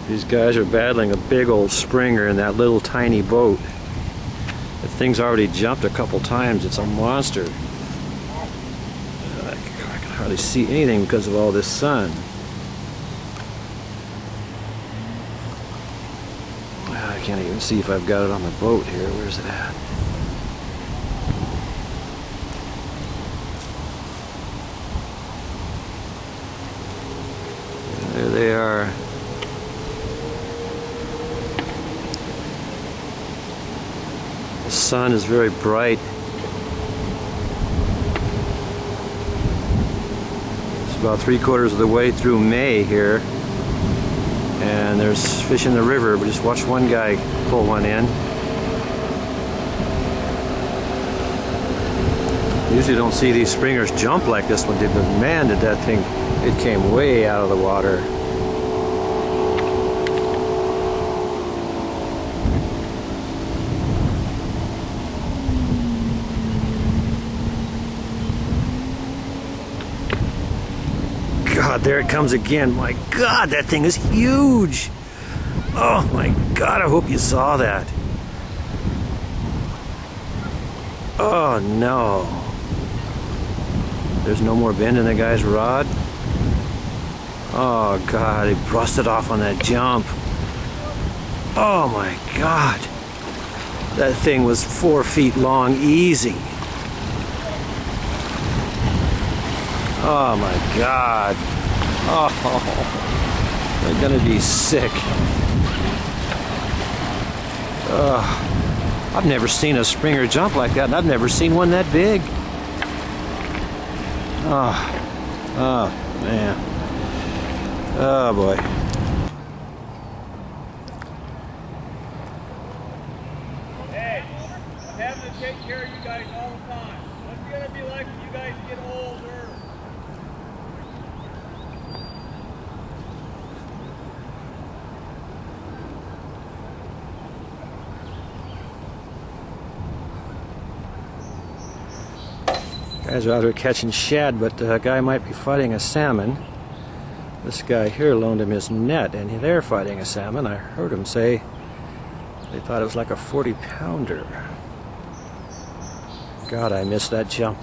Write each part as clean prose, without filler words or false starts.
These guys are battling a big old springer in that little tiny boat. The thing's already jumped a couple times. It's a monster. I can hardly see anything because of all this sun. I can't even see if I've got it on the boat here. Where's it at? There they are. The sun is very bright. It's about 3/4 of the way through May here. And there's fish in the river. We just watched one guy pull one in. Usually don't see these springers jump like this one did, but man, did that thing, it came way out of the water. God, there it comes again. My God, that thing is huge. Oh my God, I hope you saw that. Oh no. There's no more bend in the guy's rod. Oh God, he busted off on that jump. Oh my God. That thing was 4 feet long, easy. Oh my God. Oh, they're gonna be sick. I've never seen a springer jump like that, and I've never seen one that big. Oh man. Oh boy. Hey, I'm having to take care of you guys all the time. What's it gonna be like when you guys get older? Guys are out here catching shad, but the guy might be fighting a salmon. This guy here loaned him his net, and they're fighting a salmon. I heard him say they thought it was like a 40-pounder. God, I missed that jump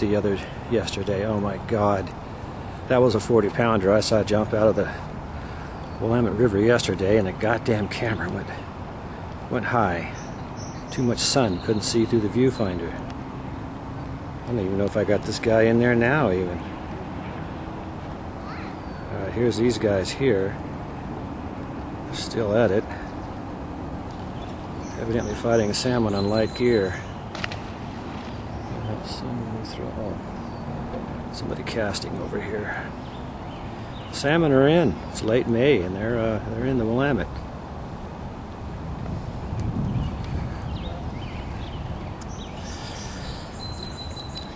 yesterday. Oh my God. That was a 40-pounder. I saw a jump out of the Willamette River yesterday, and the goddamn camera went high. Too much sun, couldn't see through the viewfinder. I don't even know if I got this guy in there now even. Here's these guys here. Still at it. Evidently fighting a salmon on light gear. Somebody casting over here. Salmon are in. It's late May and they're in the Willamette.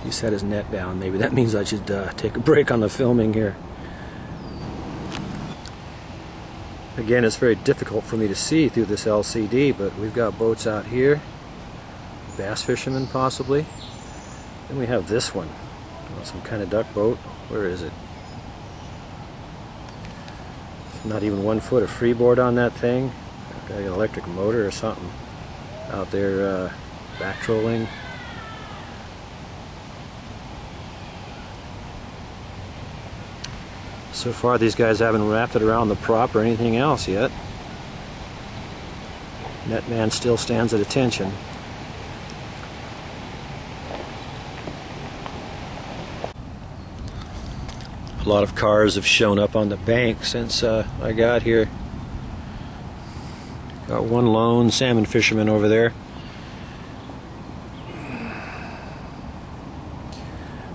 He set his net down. Maybe that means I should take a break on the filming here. Again, it's very difficult for me to see through this LCD, but we've got boats out here. Bass fishermen, possibly. Then we have this one. Some kind of duck boat. Where is it? Not even 1 foot of freeboard on that thing. Got an electric motor or something out there back trolling. So far these guys haven't wrapped it around the prop or anything else yet. Netman still stands at attention. A lot of cars have shown up on the bank since I got here. Got one lone salmon fisherman over there.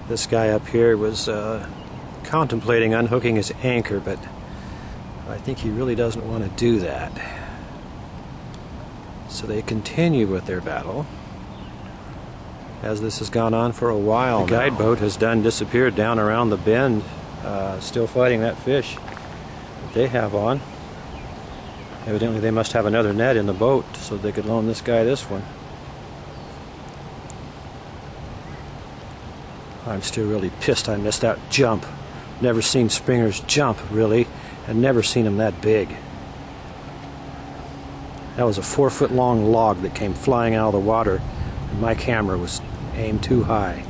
This guy up here was contemplating unhooking his anchor, but I think he really doesn't want to do that. So they continue with their battle, as this has gone on for a while. The guide boat has disappeared down around the bend, still fighting that fish that they have on. Evidently they must have another net in the boat so they could loan this guy this one. I'm still really pissed I missed that jump. Never seen springers jump, really, and never seen them that big. That was a 4-foot long log that came flying out of the water, and my camera was aimed too high.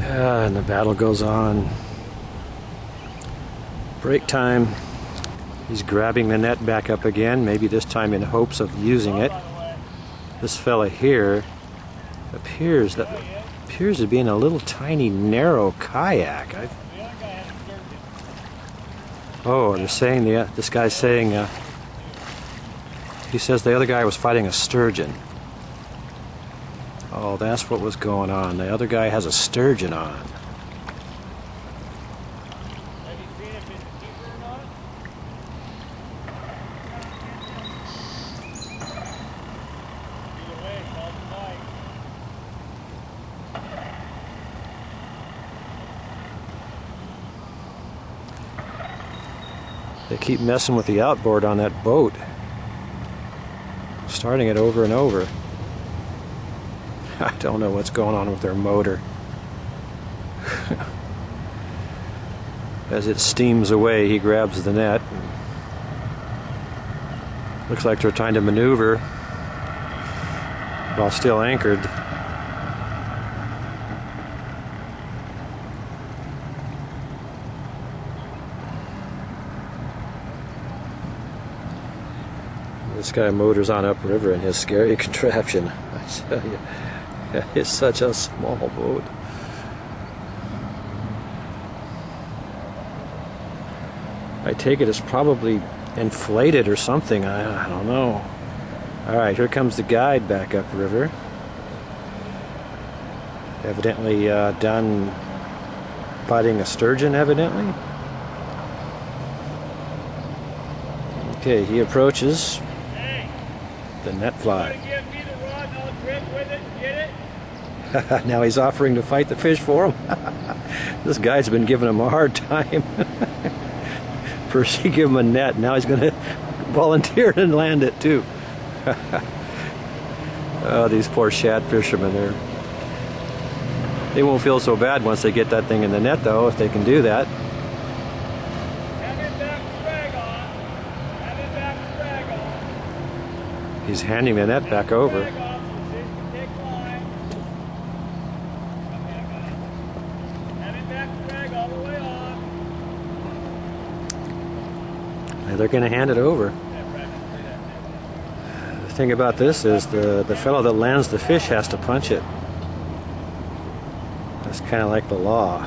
And the battle goes on. Break time. He's grabbing the net back up again, maybe this time in hopes of using it. This fella here appears to be in a little tiny narrow kayak. Oh, they're saying this guy's saying he says the other guy was fighting a sturgeon. Oh, that's what was going on. The other guy has a sturgeon on. Have you seen if it's deeper or not? Either way, call tonight. They keep messing with the outboard on that boat, starting it over and over. I don't know what's going on with their motor. As it steams away, he grabs the net. Looks like they're trying to maneuver while still anchored. This guy motors on upriver in his scary contraption. I tell you, it's such a small boat. I take it it's probably inflated or something. I don't know. All right, here comes the guide back upriver. Evidently done fighting a sturgeon, evidently. Okay, he approaches. The net fly. Give me the rod and I'll drift with it and get it. Now he's offering to fight the fish for him. This guy's been giving him a hard time. First he gave him a net, now he's going to volunteer and land it too. Oh, these poor shad fishermen, they won't feel so bad once they get that thing in the net though, if they can do that. Have it back to drag on. Have it back to drag on. He's handing the net back over. Drag off so fish can take line. Okay, I got it. Have it back to drag all the way on. They're going to hand it over. The thing about this is the fellow that lands the fish has to punch it. That's kind of like the law.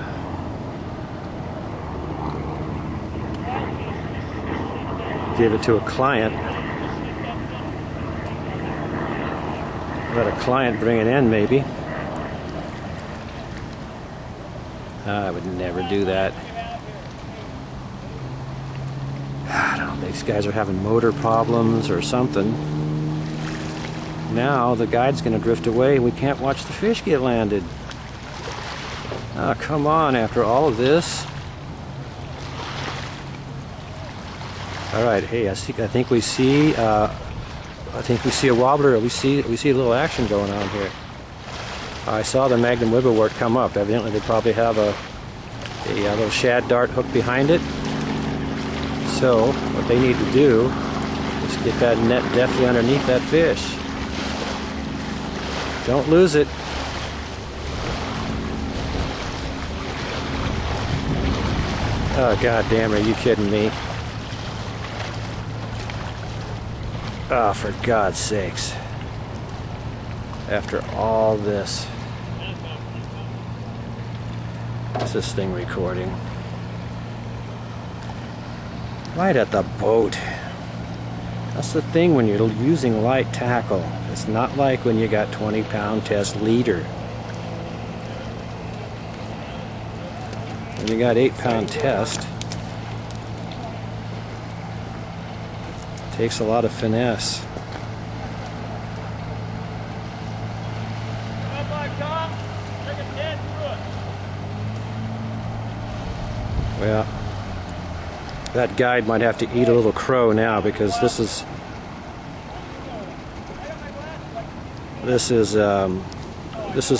Give it to a client. Let a client bring it in, maybe. I would never do that. I don't know, these guys are having motor problems or something. Now the guide's going to drift away. We can't watch the fish get landed. Oh, come on, after all of this. All right, hey, I think we see a wobbler. We see a little action going on here. I saw the Magnum Wibbowort come up. Evidently they probably have a little shad dart hook behind it. So what they need to do is get that net deftly underneath that fish. Don't lose it. Oh, god damn, are you kidding me? Oh, for God's sakes. After all this. Is this thing recording? Right at the boat. That's the thing when you're using light tackle. It's not like when you got 20-pound test leader. When you got 8-pound test, it takes a lot of finesse. Up on top, take a 10 through it. Well, that guide might have to eat a little crow now because this is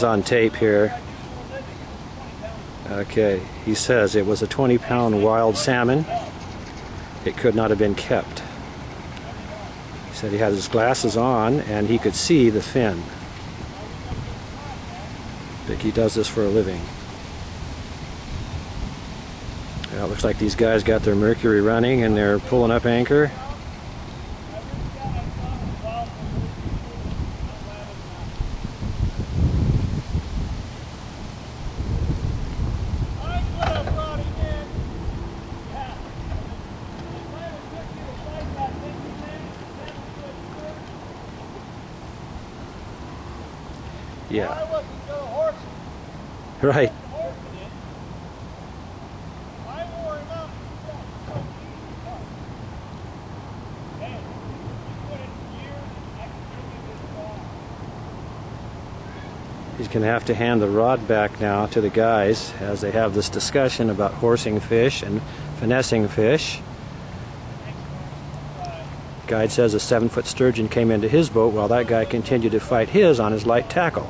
on tape here. Okay, he says it was a 20-pound wild salmon. It could not have been kept. He said he had his glasses on and he could see the fin. I think he does this for a living. Well, it looks like these guys got their Mercury running and they're pulling up anchor. Yeah. Right. He's going to have to hand the rod back now to the guys as they have this discussion about horsing fish and finessing fish. Guide says a 7-foot sturgeon came into his boat while that guy continued to fight his on his light tackle.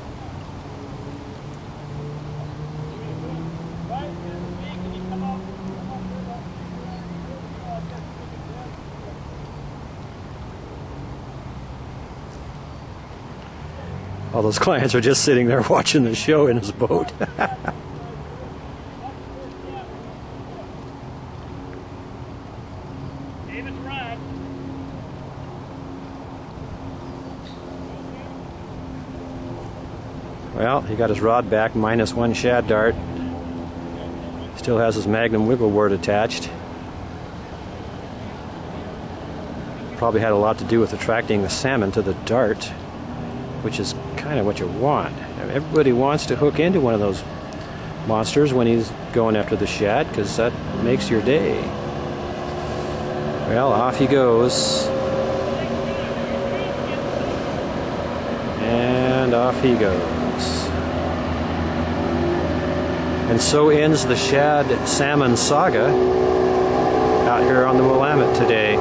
All those clients are just sitting there watching the show in his boat. Well, he got his rod back, minus one shad dart. Still has his Magnum wiggle wort attached. Probably had a lot to do with attracting the salmon to the dart, which is kind of what you want. Everybody wants to hook into one of those monsters when he's going after the shad, because that makes your day. Well, off he goes. And off he goes. And so ends the Shad Salmon saga out here on the Willamette today.